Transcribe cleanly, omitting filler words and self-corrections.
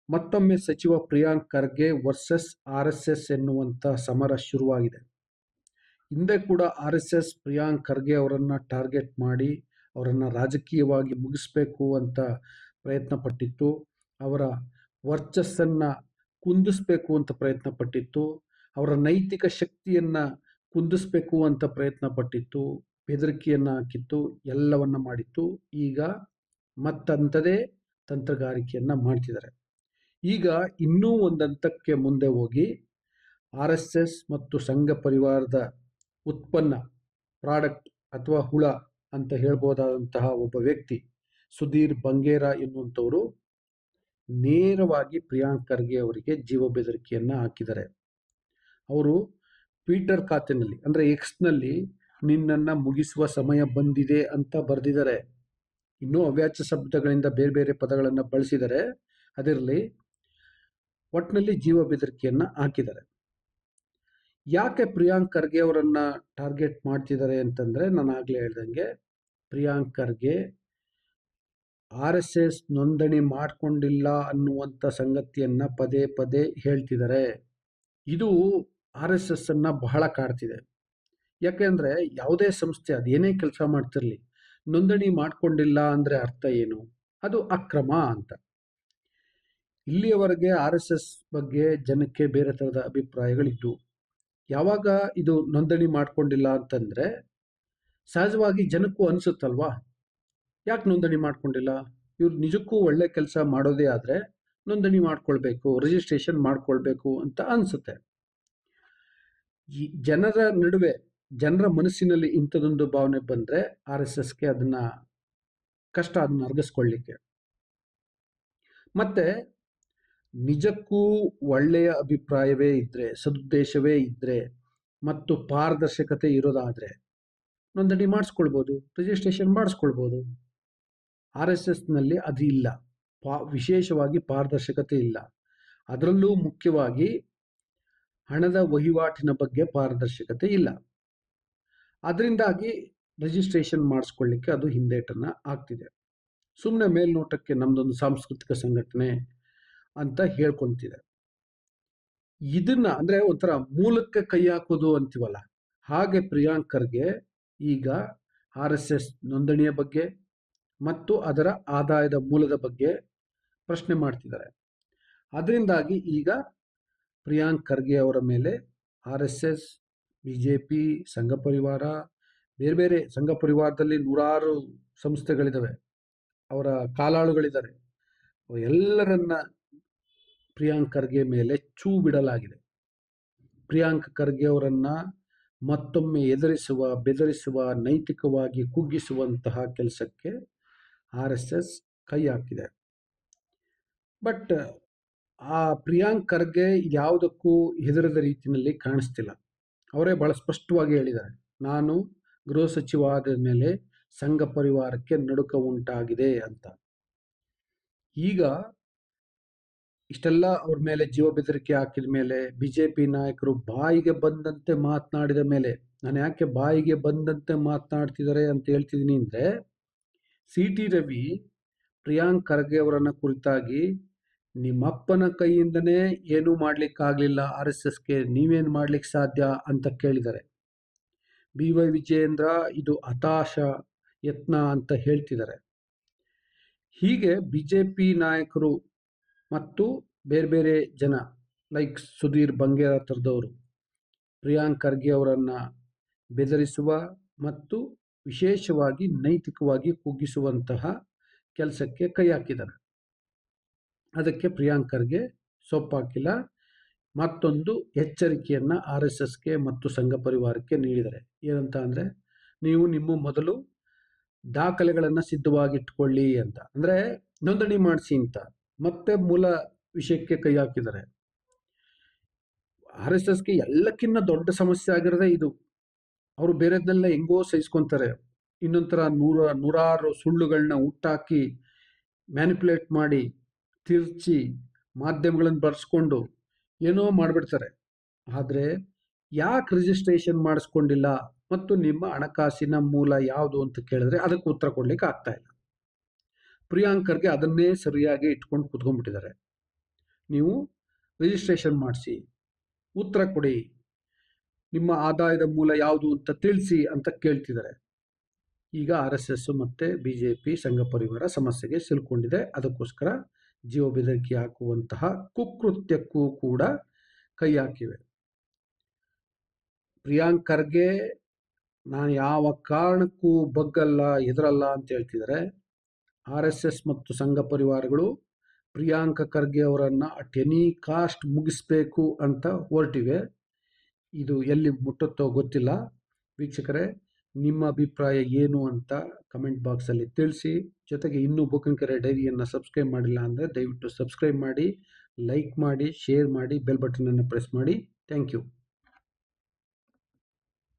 ಮತ್ತೊಮ್ಮೆ ಸಚಿವ Priyank Kharge versus RSS ಎನ್ನುವಂಥ ಸಮರ ಶುರುವಾಗಿದೆ. ಹಿಂದೆ ಕೂಡ RSS ಪ್ರಿಯಾಂಕ್ ಖರ್ಗೆ ಅವರನ್ನು ಟಾರ್ಗೆಟ್ ಮಾಡಿ ಅವರನ್ನು ರಾಜಕೀಯವಾಗಿ ಮುಗಿಸ್ಬೇಕು ಅಂತ ಪ್ರಯತ್ನ ಪಟ್ಟಿತ್ತು. ಅವರ ವರ್ಚಸ್ಸನ್ನು ಕುಂದಿಸ್ಬೇಕು ಅಂತ ಪ್ರಯತ್ನ ಪಟ್ಟಿತ್ತು. ಅವರ ನೈತಿಕ ಶಕ್ತಿಯನ್ನು ಕುಂದಿಸ್ಬೇಕು ಅಂತ ಪ್ರಯತ್ನ ಪಟ್ಟಿತ್ತು. ಬೆದರಿಕೆಯನ್ನು ಹಾಕಿತ್ತು, ಎಲ್ಲವನ್ನ ಮಾಡಿತ್ತು. ಈಗ ಮತ್ತಂಥದೇ ತಂತ್ರಗಾರಿಕೆಯನ್ನು ಮಾಡ್ತಿದ್ದಾರೆ. ಈಗ ಇನ್ನೂ ಒಂದು ಹಂತಕ್ಕೆ ಮುಂದೆ ಹೋಗಿ RSS ಮತ್ತು ಸಂಘ ಪರಿವಾರದ ಉತ್ಪನ್ನ, ಪ್ರಾಡಕ್ಟ್ ಅಥವಾ ಹುಳ ಅಂತ ಹೇಳ್ಬೋದಾದಂತಹ ಒಬ್ಬ ವ್ಯಕ್ತಿ ಸುಧೀರ್ ಬಂಗೇರಾ ಎನ್ನುವಂಥವರು ನೇರವಾಗಿ ಪ್ರಿಯಾಂಕ್ ಖರ್ಗೆ ಅವರಿಗೆ ಜೀವ ಬೆದರಿಕೆಯನ್ನು ಹಾಕಿದ್ದಾರೆ. ಅವರು ಟ್ವಿಟರ್ ಖಾತೆಯಲ್ಲಿ ಅಂದರೆ ಎಕ್ಸ್ನಲ್ಲಿ ನಿನ್ನನ್ನು ಮುಗಿಸುವ ಸಮಯ ಬಂದಿದೆ ಅಂತ ಬರೆದಿದ್ದಾರೆ. ಇನ್ನೂ ಅವ್ಯಾಚ್ಯ ಶಬ್ದಗಳಿಂದ ಬೇರೆ ಬೇರೆ ಪದಗಳನ್ನು ಬಳಸಿದ್ದಾರೆ. ಅದರಲ್ಲಿ ಒಟ್ಟಿನಲ್ಲಿ ಜೀವ ಬೆದರಿಕೆಯನ್ನು ಹಾಕಿದ್ದಾರೆ. ಯಾಕೆ ಪ್ರಿಯಾಂಕ್ ಖರ್ಗೆ ಅವರನ್ನು ಟಾರ್ಗೆಟ್ ಮಾಡ್ತಿದ್ದಾರೆ ಅಂತಂದರೆ, ನಾನು ಆಗಲೇ ಹೇಳ್ದಂಗೆ ಪ್ರಿಯಾಂಕ್ ಖರ್ಗೆ RSS ನೋಂದಣಿ ಮಾಡಿಕೊಂಡಿಲ್ಲ ಅನ್ನುವಂಥ ಸಂಗತಿಯನ್ನು ಪದೇ ಪದೇ ಹೇಳ್ತಿದ್ದಾರೆ. ಇದು RSS ಅನ್ನು ಬಹಳ ಕಾಡ್ತಿದೆ. ಯಾಕೆಂದರೆ ಯಾವುದೇ ಸಂಸ್ಥೆ ಅದೇನೇ ಕೆಲಸ ಮಾಡ್ತಿರಲಿ, ನೋಂದಣಿ ಮಾಡಿಕೊಂಡಿಲ್ಲ ಅಂದರೆ ಅರ್ಥ ಏನು? ಅದು ಅಕ್ರಮ ಅಂತ. ಇಲ್ಲಿಯವರೆಗೆ RSS ಬಗ್ಗೆ ಜನಕ್ಕೆ ಬೇರೆ ಥರದ ಅಭಿಪ್ರಾಯಗಳಿದ್ದು, ಯಾವಾಗ ಇದು ನೋಂದಣಿ ಮಾಡಿಕೊಂಡಿಲ್ಲ ಅಂತಂದರೆ ಸಹಜವಾಗಿ ಜನಕ್ಕೂ ಅನಿಸುತ್ತಲ್ವಾ, ಯಾಕೆ ನೋಂದಣಿ ಮಾಡ್ಕೊಂಡಿಲ್ಲ? ಇವ್ರು ನಿಜಕ್ಕೂ ಒಳ್ಳೆ ಕೆಲಸ ಮಾಡೋದೇ ಆದರೆ ನೋಂದಣಿ ಮಾಡ್ಕೊಳ್ಬೇಕು, ರಿಜಿಸ್ಟ್ರೇಷನ್ ಮಾಡ್ಕೊಳ್ಬೇಕು ಅಂತ ಅನಿಸುತ್ತೆ. ಈ ಜನರ ಮನಸ್ಸಿನಲ್ಲಿ ಇಂಥದೊಂದು ಭಾವನೆ ಬಂದರೆ RSSಗೆ ಅದನ್ನು ಅರ್ಗಿಸ್ಕೊಳ್ಳಿಕ್ಕೆ. ಮತ್ತು ನಿಜಕ್ಕೂ ಒಳ್ಳೆಯ ಅಭಿಪ್ರಾಯವೇ ಇದ್ದರೆ, ಸದುದ್ದೇಶವೇ ಇದ್ದರೆ ಮತ್ತು ಪಾರದರ್ಶಕತೆ ಇರೋದಾದರೆ ನೋಂದಣಿ ಮಾಡಿಸ್ಕೊಳ್ಬೋದು, ರಿಜಿಸ್ಟ್ರೇಷನ್ ಮಾಡಿಸ್ಕೊಳ್ಬೋದು. RSSನಲ್ಲಿ ಅದು ಇಲ್ಲ. ವಿಶೇಷವಾಗಿ ಪಾರದರ್ಶಕತೆ ಇಲ್ಲ. ಅದರಲ್ಲೂ ಮುಖ್ಯವಾಗಿ ಹಣದ ವಹಿವಾಟಿನ ಬಗ್ಗೆ ಪಾರದರ್ಶಕತೆ ಇಲ್ಲ. ಅದರಿಂದಾಗಿ ರಿಜಿಸ್ಟ್ರೇಷನ್ ಮಾಡಿಸ್ಕೊಳ್ಳಿಕ್ಕೆ ಅದು ಹಿಂದೇಟನ್ನು ಆಗ್ತಿದೆ. ಸುಮ್ಮನೆ ಮೇಲ್ನೋಟಕ್ಕೆ ನಮ್ಮದೊಂದು ಸಾಂಸ್ಕೃತಿಕ ಸಂಘಟನೆ ಅಂತ ಹೇಳ್ಕೊಳ್ತಿದೆ. ಇದನ್ನು ಅಂದರೆ ಒಂಥರ ಮೂಲಕ್ಕೆ ಕೈ ಹಾಕೋದು ಅಂತೀವಲ್ಲ, ಹಾಗೆ ಪ್ರಿಯಾಂಕ್ ಖರ್ಗೆ ಈಗ RSS ನೋಂದಣಿಯ ಬಗ್ಗೆ ಮತ್ತು ಅದರ ಆದಾಯದ ಮೂಲದ ಬಗ್ಗೆ ಪ್ರಶ್ನೆ ಮಾಡ್ತಿದ್ದಾರೆ. ಅದರಿಂದಾಗಿ ಈಗ ಪ್ರಿಯಾಂಕ್ ಖರ್ಗೆ ಅವರ ಮೇಲೆ RSS, BJP, ಸಂಘ ಪರಿವಾರ, ಬೇರೆ ಬೇರೆ ಸಂಘ ಪರಿವಾರದಲ್ಲಿ ನೂರಾರು ಸಂಸ್ಥೆಗಳಿದ್ದಾವೆ, ಅವರ ಕಾಲಾಳುಗಳಿದ್ದಾರೆ, ಎಲ್ಲರನ್ನ ಪ್ರಿಯಾಂಕ್ ಖರ್ಗೆ ಮೇಲೆ ಛೂ ಬಿಡಲಾಗಿದೆ. ಪ್ರಿಯಾಂಕ್ ಖರ್ಗೆ ಅವರನ್ನು ಮತ್ತೊಮ್ಮೆ ಬೆದರಿಸುವ, ನೈತಿಕವಾಗಿ ಕುಗ್ಗಿಸುವಂತಹ ಕೆಲಸಕ್ಕೆ RSS ಕೈ ಹಾಕಿದೆ. ಬಟ್ ಆ ಪ್ರಿಯಾಂಕ್ ಖರ್ಗೆ ಯಾವುದಕ್ಕೂ ಹೆದರದ ರೀತಿಯಲ್ಲಿ ಕಾಣಿಸ್ತಿಲ್ಲ. ಅವರೇ ಬಹಳ ಸ್ಪಷ್ಟವಾಗಿ ಹೇಳಿದ್ದಾರೆ, ನಾನು ಗೃಹ ಸಚಿವ ಆದ ಮೇಲೆ ಸಂಘ ಪರಿವಾರಕ್ಕೆ ನಡುಕ ಉಂಟಾಗಿದೆ ಅಂತ. ಈಗ ಇಷ್ಟೆಲ್ಲ ಅವ್ರ ಮೇಲೆ ಜೀವ ಬೆದರಿಕೆ ಹಾಕಿದ ಮೇಲೆ, BJP ನಾಯಕರು ಬಾಯಿಗೆ ಬಂದಂತೆ ಮಾತನಾಡಿದ ಮೇಲೆ, ನಾನು ಯಾಕೆ ಬಾಯಿಗೆ ಬಂದಂತೆ ಮಾತನಾಡ್ತಿದ್ದಾರೆ ಅಂತ ಹೇಳ್ತಿದ್ದೀನಿ ಅಂದರೆ, CT ರವಿ ಪ್ರಿಯಾಂಕ್ ಖರ್ಗೆ ಅವರನ್ನು ಕುರಿತಾಗಿ ನಿಮ್ಮಪ್ಪನ ಕೈಯಿಂದನೇ ಏನೂ ಮಾಡಲಿಕ್ಕಾಗಲಿಲ್ಲ RSSಗೆ, ನೀವೇನು ಮಾಡಲಿಕ್ಕೆ ಸಾಧ್ಯ ಅಂತ ಕೇಳಿದ್ದಾರೆ. BY ವಿಜಯೇಂದ್ರ ಇದು ಹತಾಶ ಯತ್ನ ಅಂತ ಹೇಳ್ತಿದ್ದಾರೆ. ಹೀಗೆ BJP ನಾಯಕರು ಮತ್ತು ಬೇರೆ ಬೇರೆ ಜನ ಲೈಕ್ ಸುಧೀರ್ ಬಂಗೇರಾ ಥರದವರು ಪ್ರಿಯಾಂಕ್ ಖರ್ಗೆ ಅವರನ್ನು ಬೆದರಿಸುವ ಮತ್ತು ವಿಶೇಷವಾಗಿ ನೈತಿಕವಾಗಿ ಕುಗ್ಗಿಸುವಂತಹ ಕೆಲಸಕ್ಕೆ ಕೈ ಹಾಕಿದ್ದಾರೆ. ಅದಕ್ಕೆ ಪ್ರಿಯಾಂಕ್ ಖರ್ಗೆ ಸೊಪ್ಪಾಕಿಲ್ಲ. ಮತ್ತೊಂದು ಎಚ್ಚರಿಕೆಯನ್ನು RSSಗೆ ಮತ್ತು ಸಂಘ ಪರಿವಾರಕ್ಕೆ ನೀಡಿದ್ದಾರೆ. ಏನಂತ ಅಂದರೆ, ನೀವು ನಿಮ್ಮ ಮೊದಲು ದಾಖಲೆಗಳನ್ನು ಸಿದ್ಧವಾಗಿಟ್ಕೊಳ್ಳಿ ಅಂತ, ಅಂದರೆ ನೋಂದಣಿ ಮಾಡಿಸಿ ಅಂತ. ಮತ್ತೆ ಮೂಲ ವಿಷಯಕ್ಕೆ ಕೈ ಹಾಕಿದ್ದಾರೆ. RSSಗೆ ಎಲ್ಲಕ್ಕಿಂತ ದೊಡ್ಡ ಸಮಸ್ಯೆ ಆಗಿರೋದೇ ಇದು. ಅವರು ಬೇರೆದನ್ನೆಲ್ಲ ಹೆಂಗೋ ಸಹಿಸ್ಕೊತಾರೆ, ಇನ್ನೊಂಥರ ನೂರಾರು ಸುಳ್ಳುಗಳನ್ನ ಹುಟ್ಟಾಕಿ ಮ್ಯಾನಿಪುಲೇಟ್ ಮಾಡಿ ತಿರ್ಚಿ ಮಾಧ್ಯಮಗಳನ್ನು ಬರೆಸ್ಕೊಂಡು ಏನೋ ಮಾಡಿಬಿಡ್ತಾರೆ. ಆದರೆ ಯಾಕೆ ರಿಜಿಸ್ಟ್ರೇಷನ್ ಮಾಡಿಸ್ಕೊಂಡಿಲ್ಲ ಮತ್ತು ನಿಮ್ಮ ಹಣಕಾಸಿನ ಮೂಲ ಯಾವುದು ಅಂತ ಕೇಳಿದ್ರೆ ಅದಕ್ಕೆ ಉತ್ತರ ಕೊಡ್ಲಿಕ್ಕೆ ಆಗ್ತಾ ಇಲ್ಲ. ಪ್ರಿಯಾಂಕ್ ಖರ್ಗೆ ಅದನ್ನೇ ಸರಿಯಾಗಿ ಇಟ್ಕೊಂಡು ಕೂತ್ಕೊಂಡ್ಬಿಟ್ಟಿದ್ದಾರೆ. ನೀವು ರಿಜಿಸ್ಟ್ರೇಷನ್ ಮಾಡಿಸಿ, ಉತ್ತರ ಕೊಡಿ, ನಿಮ್ಮ ಆದಾಯದ ಮೂಲ ಯಾವುದು ಅಂತ ತಿಳಿಸಿ ಅಂತ ಕೇಳ್ತಿದ್ದಾರೆ. ಈಗ RSS ಮತ್ತು BJP ಸಂಘ ಪರಿವಾರ ಸಮಸ್ಯೆಗೆ ಸಿಲ್ಕೊಂಡಿದೆ. ಅದಕ್ಕೋಸ್ಕರ ಜೀವ ಬೆದರಿಕೆ ಹಾಕುವಂತಹ ಕುಕೃತ್ಯಕ್ಕೂ ಕೂಡ ಕೈ ಹಾಕಿವೆ. ಪ್ರಿಯಾಂಕ್ ಖರ್ಗೆ ನಾನು ಯಾವ ಕಾರಣಕ್ಕೂ ಬಗ್ಗಲ್ಲ, ಹೆದರಲ್ಲ ಅಂತ ಹೇಳ್ತಿದ್ದಾರೆ. RSS ಮತ್ತು ಸಂಘ ಪರಿವಾರಗಳು ಪ್ರಿಯಾಂಕ ಖರ್ಗೆ ಅವರನ್ನು ಅಟ್ ಎನಿ ಕಾಸ್ಟ್ ಮುಗಿಸ್ಬೇಕು ಅಂತ ಹೊರಟಿವೆ. ಇದು ಎಲ್ಲಿ ಮುಟ್ಟುತ್ತೋ ಗೊತ್ತಿಲ್ಲ. ವೀಕ್ಷಕರೇ, ನಿಮ್ಮ ಅಭಿಪ್ರಾಯ ಏನು ಅಂತ ಕಮೆಂಟ್ ಬಾಕ್ಸಲ್ಲಿ ತಿಳಿಸಿ. ಜೊತೆಗೆ ಇನ್ನೂ ಬೂಕನಕೆರೆ ಡೈರಿಯನ್ನು ಸಬ್ಸ್ಕ್ರೈಬ್ ಮಾಡಿಲ್ಲ ಅಂದರೆ ದಯವಿಟ್ಟು ಸಬ್ಸ್ಕ್ರೈಬ್ ಮಾಡಿ, ಲೈಕ್ ಮಾಡಿ, ಶೇರ್ ಮಾಡಿ, ಬೆಲ್ ಬಟನನ್ನು ಪ್ರೆಸ್ ಮಾಡಿ. Thank you.